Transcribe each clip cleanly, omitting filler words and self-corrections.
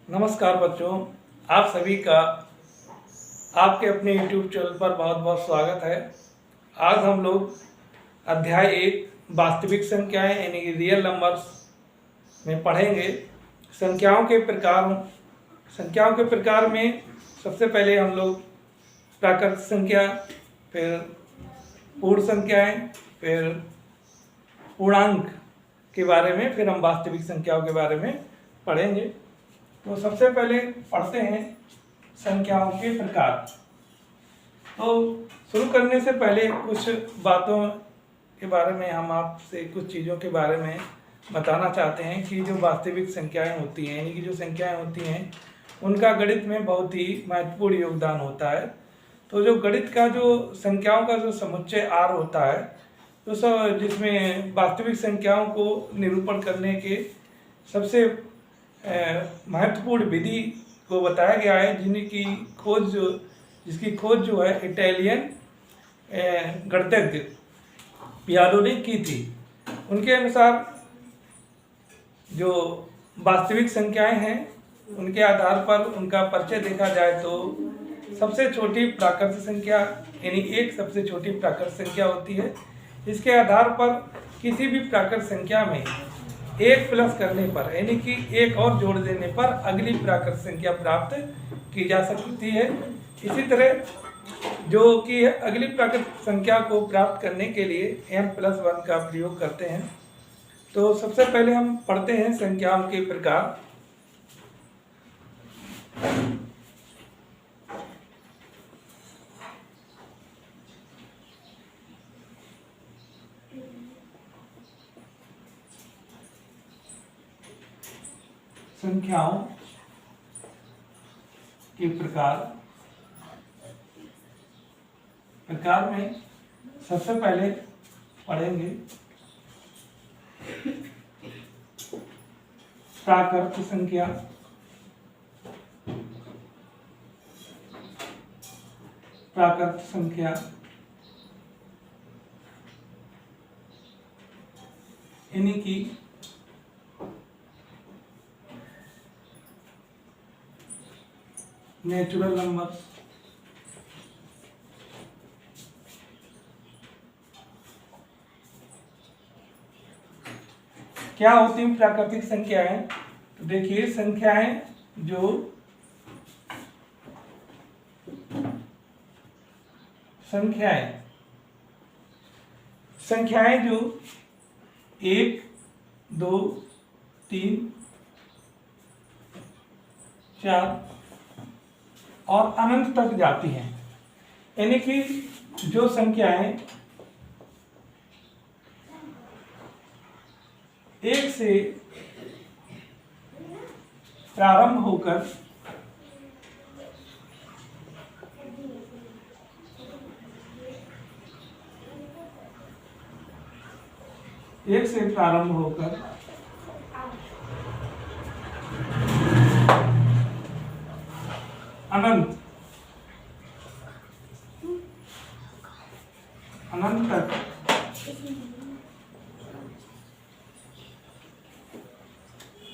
नमस्कार बच्चों, आप सभी का आपके अपने YouTube चैनल पर बहुत बहुत स्वागत है। आज हम लोग अध्याय 1 वास्तविक संख्याएं यानी कि रियल नंबर्स में पढ़ेंगे। संख्याओं के प्रकार में सबसे पहले हम लोग प्राकृत संख्या, फिर पूर्ण संख्याएं, फिर पूर्णांक के बारे में, फिर हम वास्तविक संख्याओं के बारे में पढ़ेंगे। तो सबसे पहले पढ़ते हैं संख्याओं के प्रकार। तो शुरू करने से पहले कुछ बातों के बारे में हम आपसे कुछ चीज़ों के बारे में बताना चाहते हैं कि जो वास्तविक संख्याएं होती हैं, यानी कि जो संख्याएं होती हैं, उनका गणित में बहुत ही महत्वपूर्ण योगदान होता है। तो जो गणित का जो संख्याओं का जो समुच्चय आर होता है, तो सब जिसमें वास्तविक संख्याओं को निरूपण करने के सबसे महत्वपूर्ण विधि को बताया गया है, जिसकी खोज जो है इटालियन गणितज्ञ पियानो ने की थी। उनके अनुसार जो वास्तविक संख्याएं हैं, उनके आधार पर उनका परिचय देखा जाए तो सबसे छोटी प्राकृत संख्या यानी एक सबसे छोटी प्राकृत संख्या होती है। इसके आधार पर किसी भी प्राकृत संख्या में एक प्लस करने पर यानी कि एक और जोड़ देने पर अगली प्राकृत संख्या प्राप्त की जा सकती है। इसी तरह जो कि अगली प्राकृत संख्या को प्राप्त करने के लिए m+1 का प्रयोग करते हैं। तो सबसे पहले हम पढ़ते हैं संख्याओं के प्रकार। संख्याओं के प्रकार में सबसे पहले पढ़ेंगे प्राकृत संख्या, यानी कि नेचुरल नंबर। क्या होती हैं प्राकृतिक संख्याएं? तो देखिए, संख्याएं जो 1, 2, 3, 4 और अनंत तक जाती हैं, यानी कि जो संख्याएं 1 से प्रारंभ होकर अनंत तक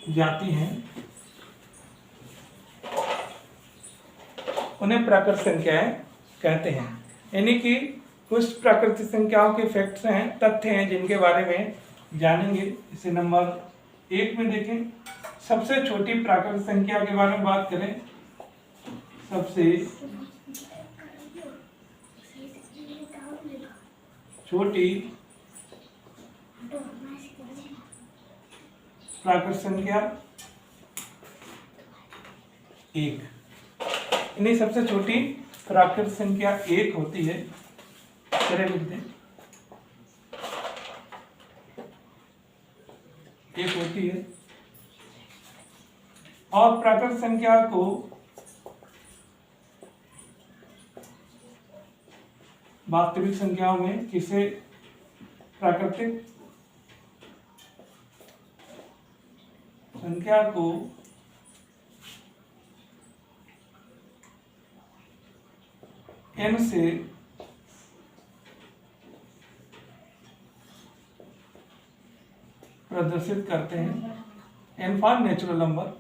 जाती हैं, उन्हें प्राकृत संख्याएं कहते हैं। यानी कि कुछ प्राकृतिक संख्याओं के फैक्ट्स हैं, तथ्य हैं, जिनके बारे में जानेंगे। इसे नंबर 1 में देखें। सबसे छोटी प्राकृतिक संख्या के बारे में बात करें। सबसे छोटी प्राकृत संख्या 1, यानी सबसे छोटी प्राकृत संख्या 1 होती है। चलिए लिखते हैं, 1 होती है। और प्राकृत संख्या को वास्तविक संख्याओं में किसे प्राकृतिक संख्या को n से प्रदर्शित करते हैं। n for natural number.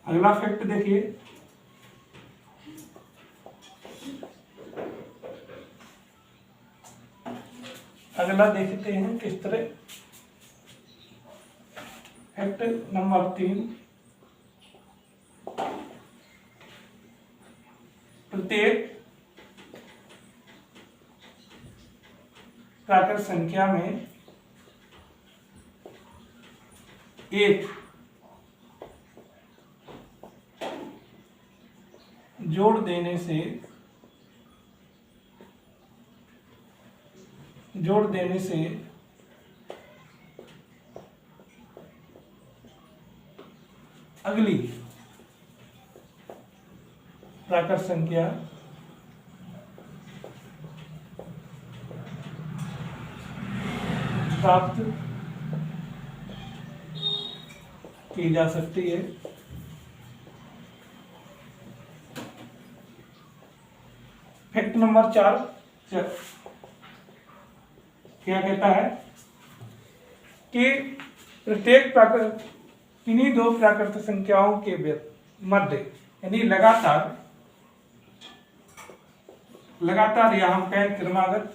अगला फैक्ट देखिए, अगला देखते हैं किस तरह। फैक्ट नंबर 3, प्रत्येक प्राकृत संख्या में एक जोड़ देने से अगली प्राकृत संख्या प्राप्त की जा सकती है। फैक्ट नंबर 4 क्या कहता है कि प्रत्येक प्राकृत किन्हीं दो प्राकृत संख्याओं के मध्य यानी लगातार या हम कहें क्रमागत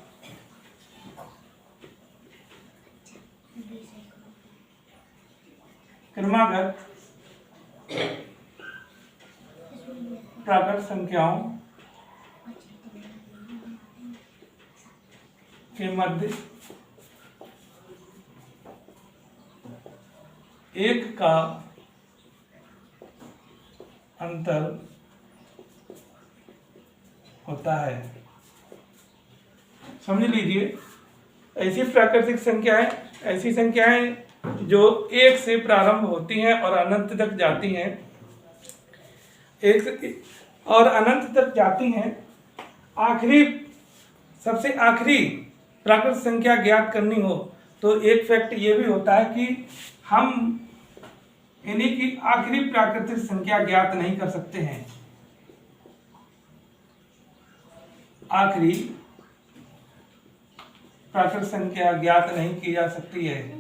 प्राकृत संख्याओं के मध्य एक का अंतर होता है। समझ लीजिए, ऐसी प्राकृतिक ऐसी संख्याएं जो एक से प्रारंभ होती हैं और अनंत तक जाती हैं, सबसे आखिरी प्राकृतिक संख्या ज्ञात करनी हो तो एक फैक्ट ये भी होता है कि हम यानी कि आखिरी प्राकृतिक संख्या ज्ञात नहीं कर सकते हैं। आखिरी प्राकृतिक संख्या ज्ञात नहीं की जा सकती है।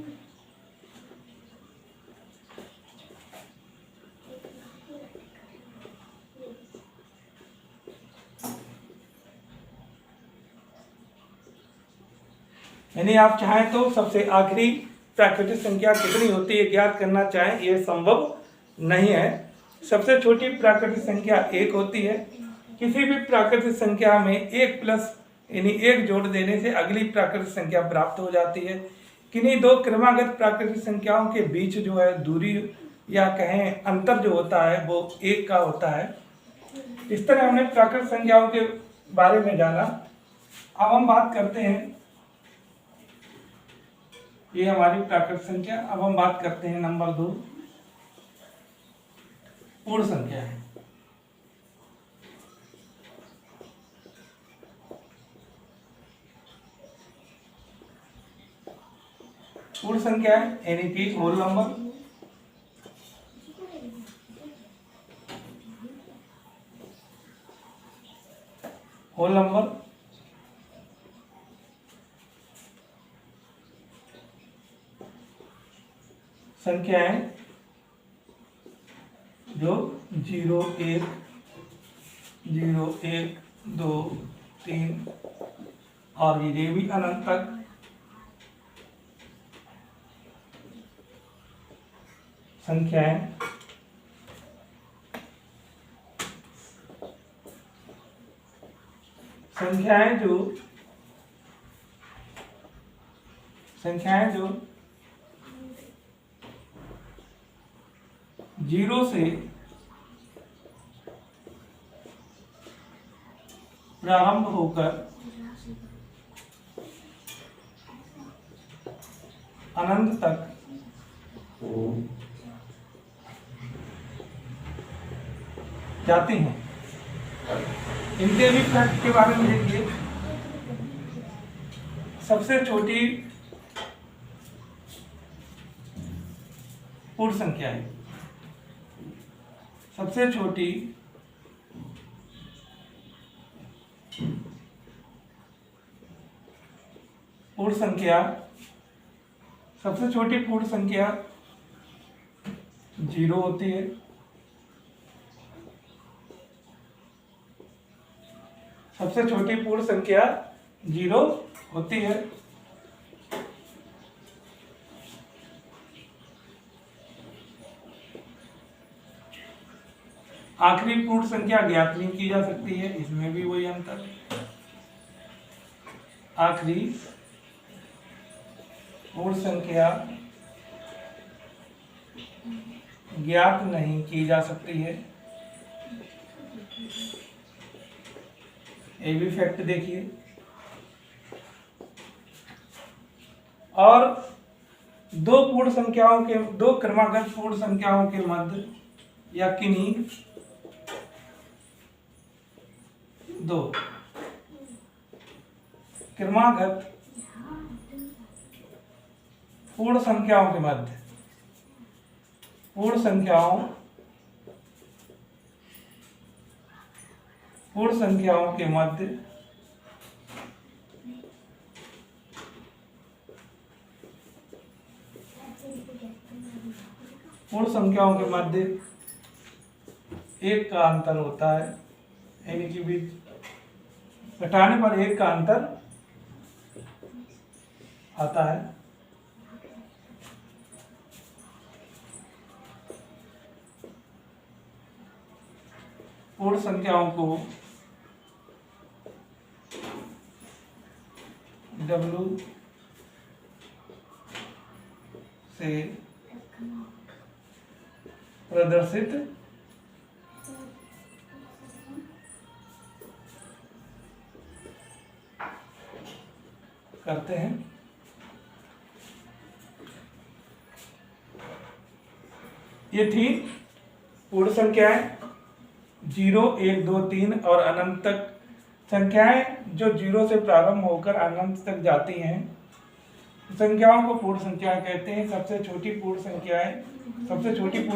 यानी आप चाहें तो सबसे आखिरी प्राकृतिक संख्या कितनी होती है ज्ञात करना चाहें, यह संभव नहीं है। सबसे छोटी प्राकृतिक संख्या 1 होती है। किसी भी प्राकृतिक संख्या में 1 प्लस यानी 1 जोड़ देने से अगली प्राकृतिक संख्या प्राप्त हो जाती है। किन्हीं दो क्रमागत प्राकृतिक संख्याओं के बीच जो है दूरी या कहें अंतर जो होता है वो 1 का होता है। इस तरह हमने प्राकृतिक संख्याओं के बारे में जाना। अब हम बात करते हैं, ये हमारी प्राकृतिक संख्या। अब हम बात करते हैं नंबर 2, पूर्ण संख्या है। पूर्ण संख्या है यानी कि होल नंबर। होल नंबर संख्याएं जो 0, 1, 0, 1, 2, 3 और ये भी अनंत तक संख्याएं जो 0 से प्रारंभ होकर अनंत तक जाते हैं। इनके भी फैक्ट के बारे में देखिए। सबसे छोटी पूर्ण संख्या है। सबसे छोटी पूर्ण संख्या 0 होती है। सबसे छोटी पूर्ण संख्या 0 होती है। आखिरी पूर्ण संख्या ज्ञात नहीं की जा सकती है, इसमें भी वही अंतर। आखिरी पूर्ण संख्या ज्ञात नहीं की जा सकती है। ये भी फैक्ट देखिए। और दो क्रमागत पूर्ण संख्याओं के मध्य या किन्हीं दो क्रमागत पूर्ण संख्याओं के मध्य पूर्ण संख्याओं के मध्य पूर्ण संख्याओं के मध्य एक का अंतर होता है, यानी कि बीच घटाने पर एक का अंतर आता है। पूर्ण संख्याओं को W से प्रदर्शित करते हैं। ये थी पूर्ण संख्याएं 0, 1, 2, 3 और अनंत तक संख्याएं जो 0 से प्रारंभ होकर अनंत तक जाती हैं, संख्याओं को पूर्ण संख्याएं कहते हैं। सबसे छोटी पूर्ण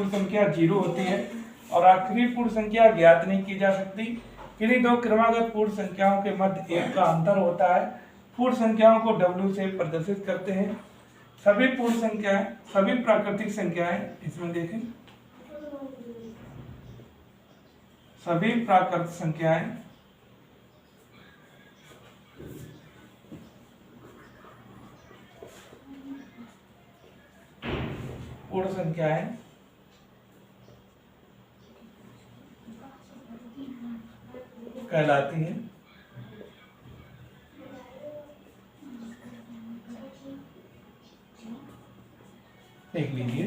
संख्या 0 होती है और आखिरी पूर्ण संख्या ज्ञात नहीं की जा सकती। किन्हीं दो क्रमागत पूर्ण संख्याओं के मध्य एक का अंतर होता है। पूर्ण संख्याओं को W से प्रदर्शित करते हैं। सभी पूर्ण संख्याएं, सभी प्राकृतिक संख्याएं, इसमें देखें, सभी प्राकृतिक संख्याएं पूर्ण संख्याएं कहलाती हैं। देख लीजिए,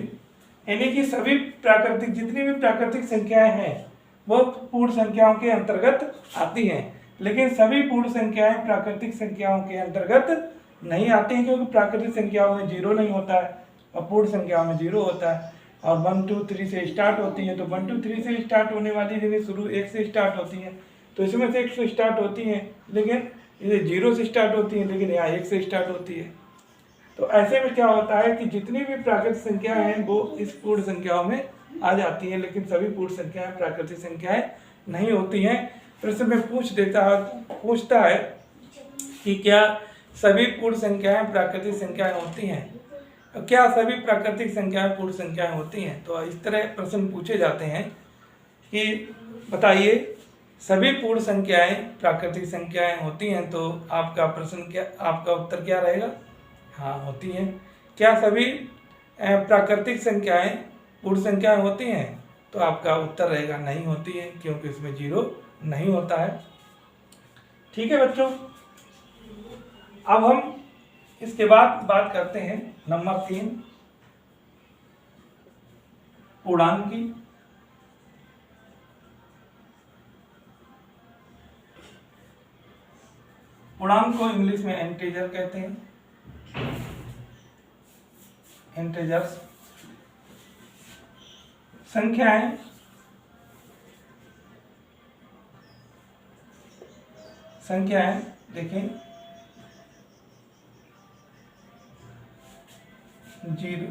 यानी कि सभी प्राकृतिक, जितनी भी प्राकृतिक संख्याएं हैं वो पूर्ण संख्याओं के अंतर्गत आती हैं, लेकिन सभी पूर्ण संख्याएं प्राकृतिक संख्याओं के अंतर्गत नहीं आती हैं, क्योंकि प्राकृतिक संख्याओं में 0 नहीं होता है और पूर्ण संख्याओं में 0 होता है। और 1, 2, 3 से स्टार्ट होती है, तो 1, 2, 3 से स्टार्ट होने वाली जगह शुरू 1 से स्टार्ट होती है, तो इसमें से 1 से स्टार्ट होती है, लेकिन ये 0 से स्टार्ट होती है, लेकिन यहाँ 1 से स्टार्ट होती है। तो ऐसे में क्या होता है कि जितनी भी प्राकृतिक संख्याएं हैं वो इस पूर्ण संख्याओं में आ जाती हैं, लेकिन सभी पूर्ण संख्याएं प्राकृतिक संख्याएं नहीं होती हैं। प्रश्न में पूछता है कि क्या सभी पूर्ण संख्याएं प्राकृतिक संख्याएं होती हैं, क्या सभी प्राकृतिक संख्याएं पूर्ण संख्याएं होती हैं। तो इस तरह प्रश्न पूछे जाते हैं कि बताइए सभी पूर्ण संख्याएं प्राकृतिक संख्याएं होती हैं, तो आपका प्रश्न क्या, आपका उत्तर क्या रहेगा? हाँ, होती हैं। क्या सभी प्राकृतिक संख्याएं पूर्ण संख्याएं होती हैं? तो आपका उत्तर रहेगा नहीं होती हैं, क्योंकि इसमें 0 नहीं होता है। ठीक है बच्चों, अब हम इसके बाद बात करते हैं नंबर 3, पूर्णांक की। पूर्णांक को इंग्लिश में इंटीजर कहते हैं। इंटीजर्स संख्याएं देखें, 0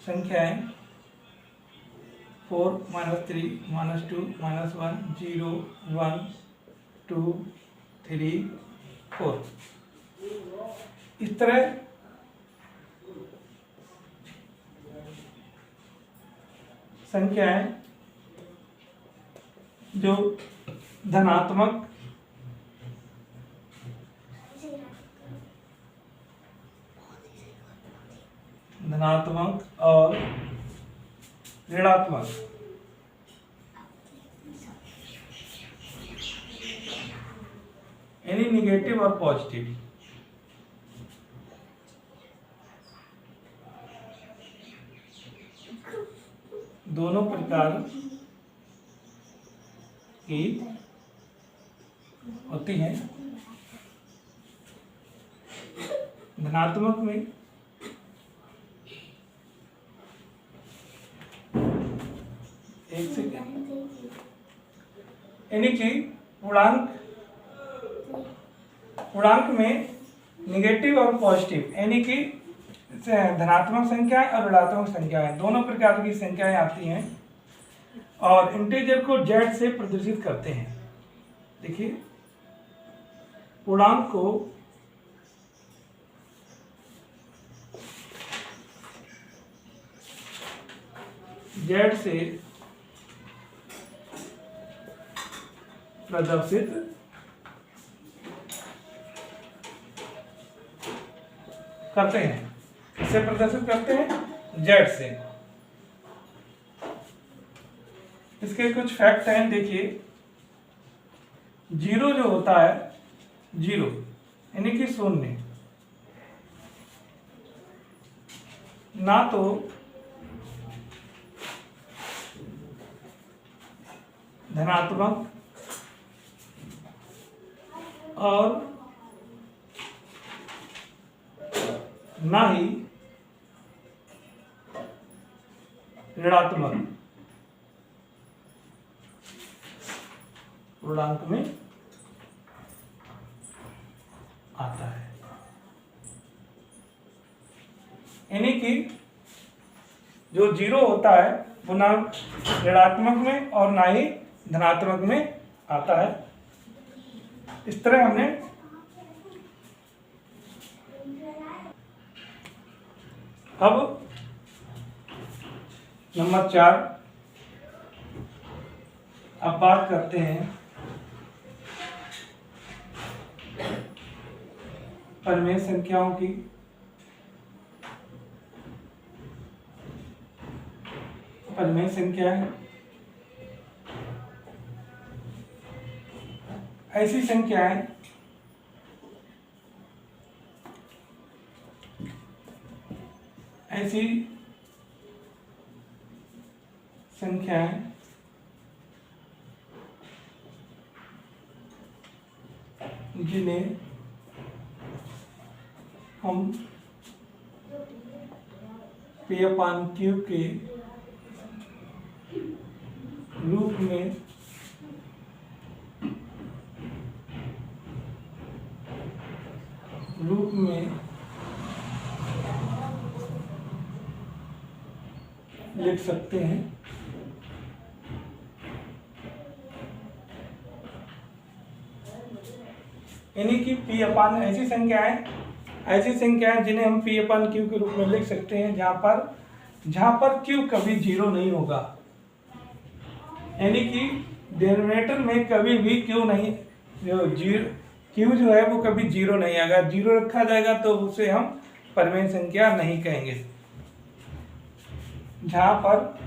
संख्याएं 4, -3, -2, -1, 0, 1, 2, 3, 4, इस तरह संख्याएं जो धनात्मक धनात्मक और ऋणात्मक, यानी निगेटिव और पॉजिटिव। दोनों प्रकार की होती हैं। धनात्मक में एक सेकेंड, यानी कि पूर्णांक में निगेटिव और पॉजिटिव, यानी कि धनात्मक संख्याएं और ऋणात्मक संख्याएं, दोनों प्रकार की संख्याएं आती हैं और इंटीजर को जेड से प्रदर्शित करते हैं। देखिए, पूर्णांक को जेड से प्रदर्शित करते हैं। इससे प्रदर्शित करते हैं जेड से। इसके कुछ फैक्ट हैं, देखिए। जीरो जो होता है, जीरो यानी कि शून्य, ना तो धनात्मक और ना ही ऋणात्मक पूर्णांक में आता है। यानी कि जो जीरो होता है वो ना ऋणात्मक में और ना ही धनात्मक में आता है। इस तरह हमने अब नंबर 4, अब बात करते हैं परिमेय संख्याओं की। परिमेय संख्याएं ऐसी संख्याएं जिन्हें हम P/Q के रूप में लिख सकते हैं। यानी कि ऐसी संख्याएं जिन्हें हम P/Q के रूप में लिख सकते हैं जहां पर Q कभी जीरो नहीं होगा। यानी कि डिनोमिनेटर में कभी भी Q जो है वो कभी जीरो नहीं आएगा। जीरो रखा जाएगा तो उसे हम परिमेय संख्या नहीं कहेंगे। जहां पर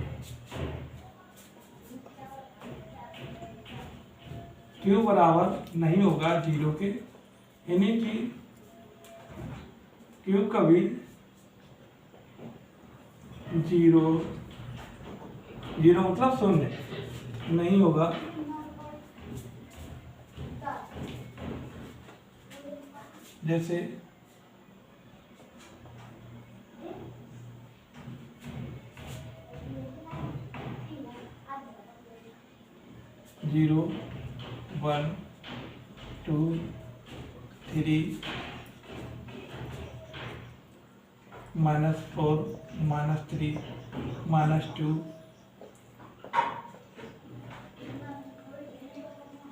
Q बराबर नहीं होगा जीरो के, यानी कि Q कभी जीरो मतलब शून्य नहीं होगा। जैसे 0, 1, 2, 3, -4, -3, -2,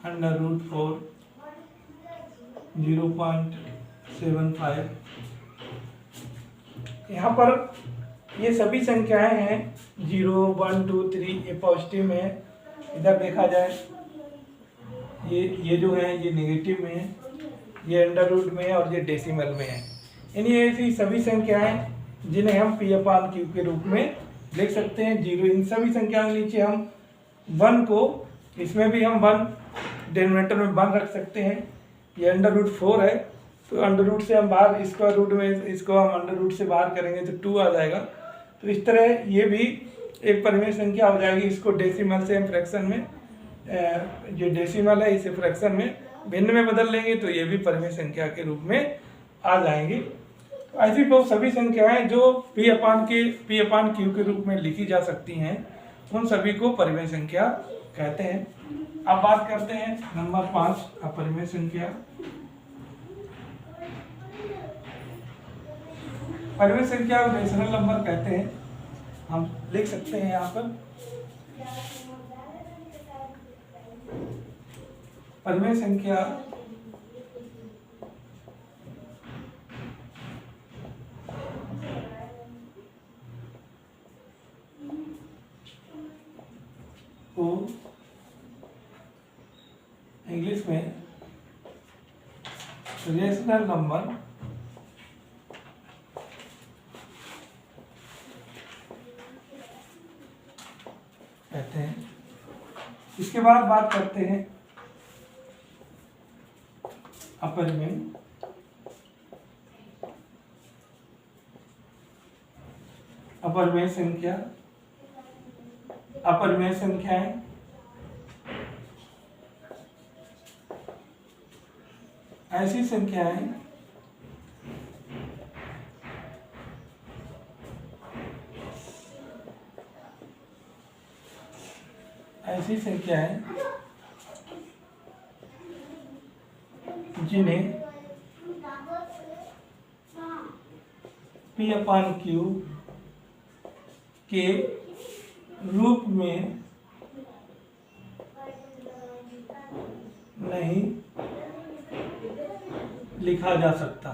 √4, 0.75। यहाँ पर ये सभी संख्याएं हैं 0, 1, 2, 3, ये पॉजिटिव में है। इधर देखा जाए ये जो है ये नेगेटिव में है, ये अंडर रूट में है और ये डेसिमल में है। यानी ऐसी सभी संख्याएं जिन्हें हम p/q के रूप में लिख सकते हैं। 0 इन सभी संख्याओं के नीचे हम 1 को, इसमें भी हम 1 डिनोमिनेटर में 1 रख सकते हैं। ये √4 है, तो √ से हम बाहर स्क्वायर रूट में इसको हम √ से बाहर करेंगे तो 2 आ जाएगा। तो इस तरह ये भी एक परिमेय संख्या हो जाएगी। इसको डेसिमल से हम फ्रैक्शन में, जो डेसिमल है इसे फ्रैक्शन में भिन्न में बदल लेंगे तो ये भी परिमेय संख्या के रूप में आ जाएंगी। ऐसी बहुत सभी संख्याएं जो p/q के रूप में लिखी जा सकती हैं, उन सभी को परिमेय संख्या कहते हैं। अब बात करते हैं नंबर 5, अपरिमेय संख्या। परिमेय संख्या को रेशनल नंबर कहते हैं। हम लिख सकते हैं यहाँ पर परिमेय संख्या को इंग्लिश में रेशनल नंबर कहते हैं। इसके बाद बात करते हैं अपरिमेय। अपरिमेय संख्या, अपरिमेय संख्याएं ऐसी संख्याएं जिन्हें p/q के रूप में नहीं लिखा जा सकता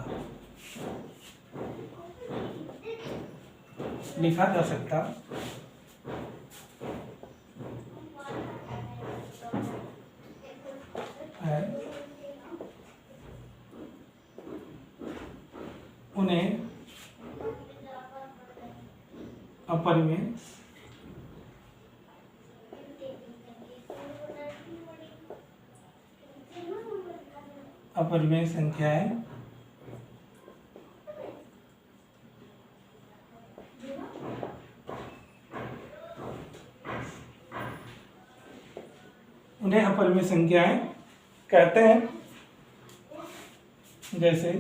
है, उन्हें अपरिमेय संख्याएं कहते हैं। जैसे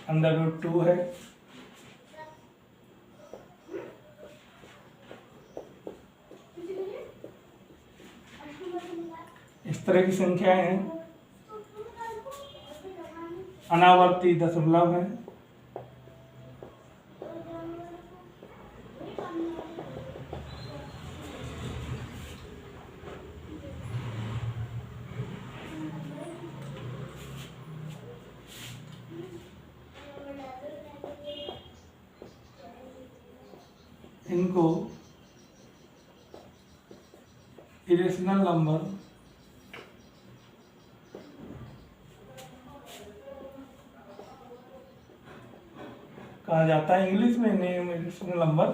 √2 है, इस तरह की संख्याएं हैं। अनावर्ती दशमलव है, इनको इरेशनल नंबर कहा जाता है। इंग्लिश में इन्हें इरेशनल नंबर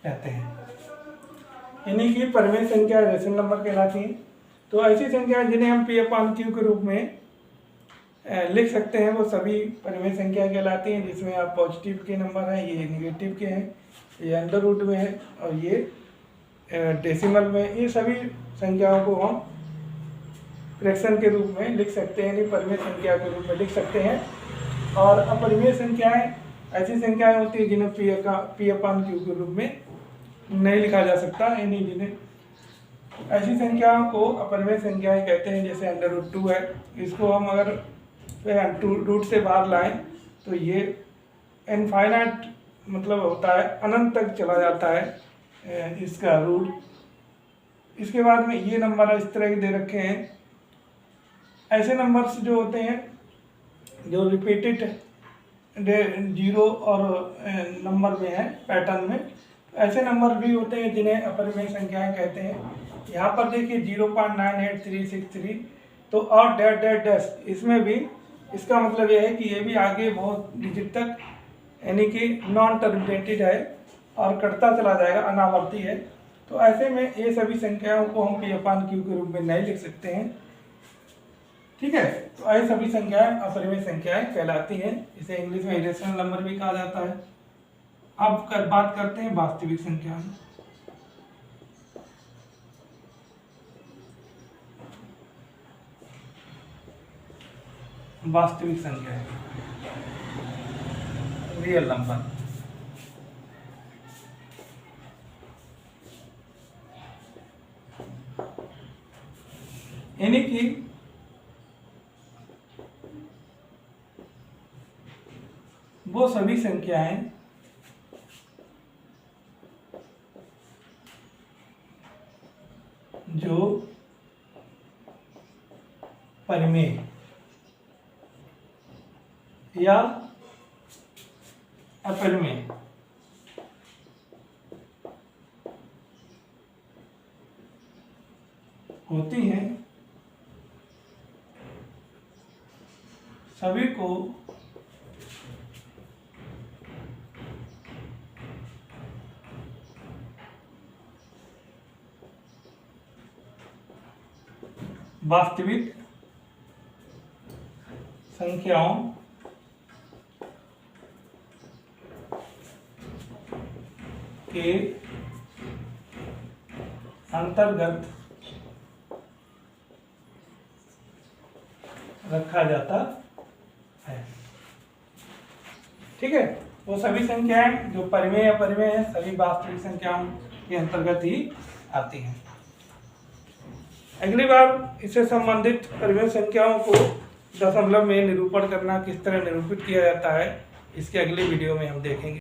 कहते हैं। इन्हीं की परिमेय संख्या रेशनल नंबर कहलाती है। तो ऐसी संख्या जिन्हें हम p/q के रूप में लिख सकते हैं वो सभी परिमेय संख्या कहलाती हैं, जिसमें आप पॉजिटिव के नंबर हैं, ये निगेटिव के हैं, ये √ में है और ये डेसिमल में। ये सभी संख्याओं को हम फ्रैक्शन के रूप में लिख सकते हैं, यानी परिमेय संख्या के रूप में लिख सकते हैं। और अपरिमेय संख्याएं ऐसी संख्याएं होती हैं जिन्हें p/q के रूप में नहीं लिखा जा सकता, यानी जिन्हें ऐसी संख्याओं को अपरिमेय संख्याएं कहते हैं। जैसे √2 है, इसको हम अगर √ से बाहर लाएं तो ये इनफाइनाइट मतलब होता है, अनंत तक चला जाता है इसका रूट। इसके बाद में ये नंबर इस तरह के दे रखे हैं। ऐसे नंबर्स जो होते हैं जो रिपीटेड 0 और नंबर में है पैटर्न में, ऐसे नंबर भी होते हैं जिन्हें अपरिमेय संख्याएं कहते हैं। यहाँ पर देखिए 0.98363, तो और डैश इसमें भी इसका मतलब यह है कि ये भी आगे बहुत डिजिट तक यानी कि नॉन टर्मिनेटेड है और कटता चला जाएगा, अनावर्ती है। तो ऐसे में ये सभी संख्याओं को हम P अपान Q के रूप में नहीं लिख सकते हैं, ठीक है। तो ये सभी संख्याएं अपरिमेय संख्याएं कहलाती हैं। इसे इंग्लिश में इरेशनल नंबर भी कहा जाता है। अब बात करते हैं वास्तविक संख्या। वास्तविक संख्या है रियल नंबर। यानी कि वो सभी संख्याएं जो परिमेय या अपरिमेय होती हैं, सभी को वास्तविक संख्याओं के अंतर्गत रखा जाता है, ठीक है। वो सभी संख्याएं जो परिमेय या अपरिमेय है सभी वास्तविक संख्याओं के अंतर्गत ही आती हैं। अगली बार इससे संबंधित परिमेय संख्याओं को दशमलव में निरूपण करना किस तरह निरूपित किया जाता है, इसके अगले वीडियो में हम देखेंगे।